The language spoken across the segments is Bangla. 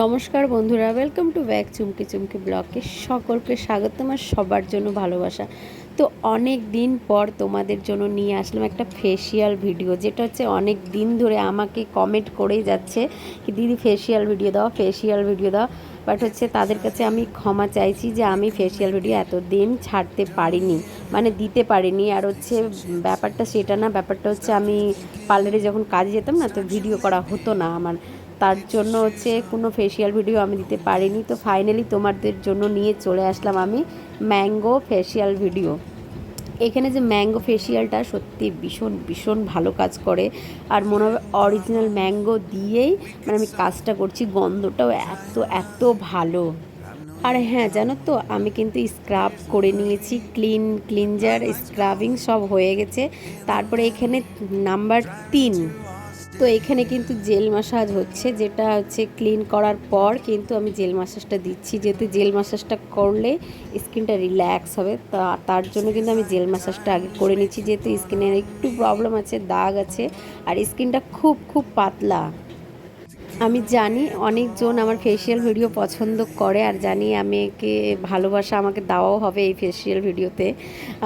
নমস্কার বন্ধুরা, ওয়েলকাম টু ব্যাক চুমকি চুমকি ব্লগে সকলকে স্বাগত। আমার সবার জন্য ভালোবাসা। তো অনেক দিন পর তোমাদের জন্য নিয়ে আসলাম একটা ফেসিয়াল ভিডিও, যেটা হচ্ছে অনেক দিন ধরে আমাকে কমেন্ট করেই যাচ্ছে কি দিদি ফেসিয়াল ভিডিও দাও, ফেসিয়াল ভিডিও দাও। বাট হচ্ছে তাদের কাছে আমি ক্ষমা চাইছি যে আমি ফেসিয়াল ভিডিও এতদিন ছাড়তে পারিনি, মানে দিতে পারিনি। আর হচ্ছে ব্যাপারটা সেটা না, ব্যাপারটা হচ্ছে আমি পার্লারে যখন কাজে যেতাম না, তো ভিডিও করা হতো না আমার, তার জন্য হচ্ছে কোনো ফেসিয়াল ভিডিও আমি দিতে পারিনি। তো ফাইনালি তোমাদের জন্য নিয়ে চলে আসলাম আমি ম্যাঙ্গো ফেসিয়াল ভিডিও। এখানে যে ম্যাঙ্গো ফেসিয়ালটা সত্যি ভীষণ ভীষণ ভালো কাজ করে, আর মনে হবে অরিজিনাল ম্যাঙ্গো দিয়েই মানে আমি কাজটা করছি। গন্ধটাও এত এত ভালো। আর হ্যাঁ, জানো তো আমি কিন্তু স্ক্রাব করে নিয়েছি, ক্লিনজার স্ক্রাবিং সব হয়ে গেছে। তারপরে এখানে নাম্বার 3, তো এখানে কিন্তু জেল ম্যাসাজ হচ্ছে, যেটা হচ্ছে ক্লিন করার পর কিন্তু আমি জেল ম্যাসাজটা দিচ্ছি, যেহেতু জেল ম্যাসাজটা করলে স্কিনটা রিল্যাক্স হবে। তার জন্য কিন্তু আমি জেল ম্যাসাজটা আগে করে নিচ্ছি, যেহেতু স্কিনের একটু প্রবলেম আছে, দাগ আছে, আর স্কিনটা খুব খুব পাতলা। আমি জানি অনেকজন আমার ফেসিয়াল ভিডিও পছন্দ করে, আর জানি আমাকে ভালোবাসা আমাকে দেওয়াও হবে এই ফেসিয়াল ভিডিওতে।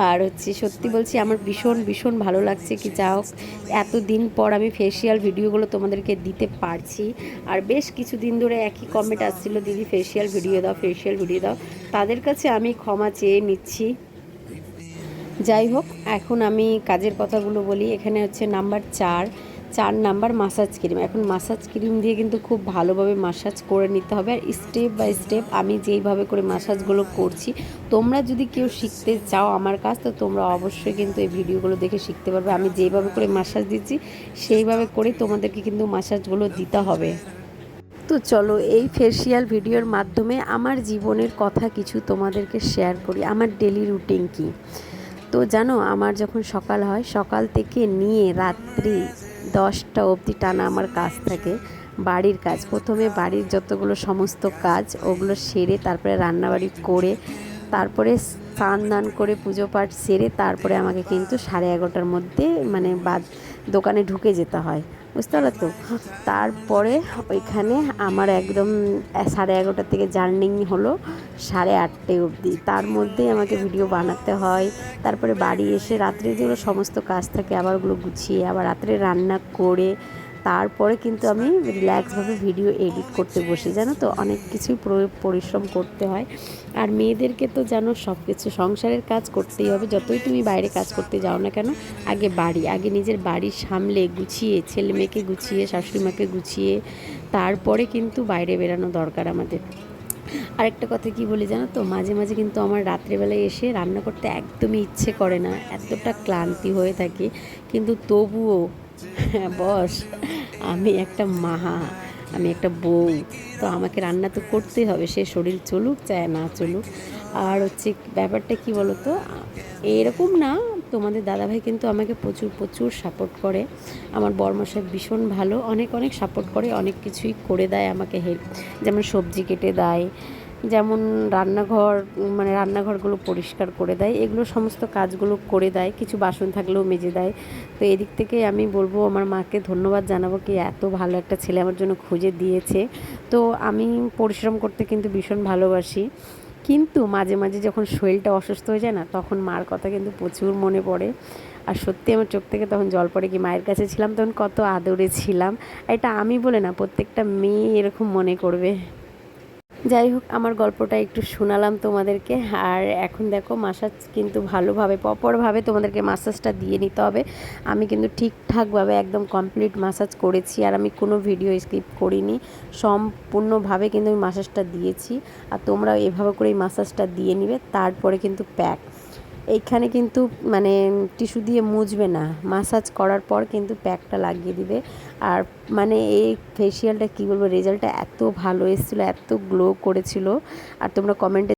আর হচ্ছে সত্যি বলছি, আমার ভীষণ ভীষণ ভালো লাগছে কি যা হোক এতদিন পর আমি ফেসিয়াল ভিডিওগুলো তোমাদেরকে দিতে পারছি। আর বেশ কিছুদিন ধরে একই কমেন্ট আসছিল, দিদি ফেসিয়াল ভিডিও দাও, ফেসিয়াল ভিডিও দাও। তাদের কাছে আমি ক্ষমা চেয়ে নিচ্ছি। যাই হোক, এখন আমি কাজের কথাগুলো বলি। এখানে হচ্ছে নাম্বার 4 নাম্বার মাসাজ ক্রিম। এখন মাসাজ ক্রিম দিয়ে কিন্তু খুব ভালোভাবে মাসাজ করে নিতে হবে, আর স্টেপ বাই স্টেপ আমি যেইভাবে করে মাসাজগুলো করছি, তোমরা যদি কেউ শিখতে চাও আমার কাছ, তো তোমরা অবশ্যই কিন্তু এই ভিডিওগুলো দেখে শিখতে পারবে। আমি যেইভাবে করে মাসাজ দিচ্ছি সেইভাবে করে তোমাদেরকে কিন্তু মাসাজগুলো দিতে হবে। তো চলো এই ফেসিয়াল ভিডিওর মাধ্যমে আমার জীবনের কথা কিছু তোমাদেরকে শেয়ার করি। আমার ডেলি রুটিন কী, তো জানো আমার যখন সকাল হয়, সকাল থেকে নিয়ে রাত্রি 10টা অবধি টানা আমার কাজ থাকে। বাড়ির কাজ, প্রথমে বাড়ির যতগুলো সমস্ত কাজ ওগুলো সেরে, তারপরে রান্নাবাড়ি করে, তারপরে স্নান দান করে পুজো পাঠ সেরে, তারপরে আমাকে কিন্তু 11:30টার মধ্যে মানে দোকানে ঢুকে যেতে হয়, বুঝতে পারলো তো। তারপরে ওইখানে আমার একদম 11:30 থেকে জার্নি হলো 8:30 অবধি, তার মধ্যেই আমাকে ভিডিও বানাতে হয়। তারপরে বাড়ি এসে রাত্রে যেগুলো সমস্ত কাজ থাকে আবার ওগুলো গুছিয়ে আবার রাত্রে রান্না করে তারপরে কিন্তু আমি রিল্যাক্সভাবে ভিডিও এডিট করতে বসি। জানো তো অনেক কিছুই পরিশ্রম করতে হয়, আর মেয়েদেরকে তো জানো সব কিছু সংসারের কাজ করতেই হবে। যতই তুমি বাইরে কাজ করতে যাও না কেন, আগে নিজের বাড়ি সামলে গুছিয়ে, ছেলে মেয়েকে গুছিয়ে, শাশুড়ি মাকে গুছিয়ে তারপরে কিন্তু বাইরে বেরানো দরকার আমাদের। আরেকটা কথা কি বলি জানো তো, মাঝে মাঝে কিন্তু আমার রাত্রেবেলায় এসে রান্না করতে একদমই ইচ্ছে করে না, এতটা ক্লান্তি হয়ে থাকে। কিন্তু তবুও বস, আমি একটা মাহা, আমি একটা বউ, তো আমাকে রান্না তো করতেই হবে, সে শরীর চলুক চায় না চলুক। আর হচ্ছে ব্যাপারটা কি বলো তো, এরকম না, তোমাদের দাদাভাই কিন্তু আমাকে প্রচুর প্রচুর সাপোর্ট করে। আমার বরমশাই ভীষণ ভালো, অনেক অনেক সাপোর্ট করে, অনেক কিছুই করে দেয় আমাকে হেল্প। যেমন সবজি কেটে দেয়, যেমন রান্নাঘরগুলো পরিষ্কার করে দেয়, এগুলো সমস্ত কাজগুলো করে দেয়, কিছু বাসন থাকলেও মেজে দেয়। তো এদিক থেকে আমি বলবো আমার মাকে ধন্যবাদ জানাবো কি এত ভালো একটা ছেলে আমার জন্য খুঁজে দিয়েছে। তো আমি পরিশ্রম করতে কিন্তু ভীষণ ভালোবাসি, কিন্তু মাঝে মাঝে যখন শরীরটা অসুস্থ হয়ে যায় না, তখন মার কথা কিন্তু প্রচুর মনে পড়ে। আর সত্যি আমার চোখ থেকে তখন জল পড়ে, কি মায়ের কাছে ছিলাম তখন কত আদরে ছিলাম। এটা আমি বলে না, প্রত্যেকটা মেয়ে এরকম মনে করবে। যাই হোক, আমার গল্পটা একটু শোনালাম তোমাদেরকে। আর এখন দেখো মাসাজ কিন্তু ভালোভাবে প্রপারভাবে তোমাদেরকে মাসাজটা দিয়ে নিতে হবে। আমি কিন্তু ঠিকঠাকভাবে একদম কমপ্লিট মাসাজ করেছি, আর আমি কোনো ভিডিও স্কিপ করিনি, সম্পূর্ণভাবে কিন্তু আমি মাসাজটা দিয়েছি। আর তোমরা এভাবে করে এই মাসাজটা দিয়ে নিবে, তারপরে কিন্তু এইখানে কিন্তু মানে টিস্যু দিয়ে মুছবে না, মাসাজ করার পর কিন্তু প্যাকটা লাগিয়ে দিবে। আর মানে এই ফেসিয়ালটা কী বলবো, রেজাল্টটা এত ভালো এসেছিলো, এত গ্লো করেছিল। আর তোমরা কমেন্টে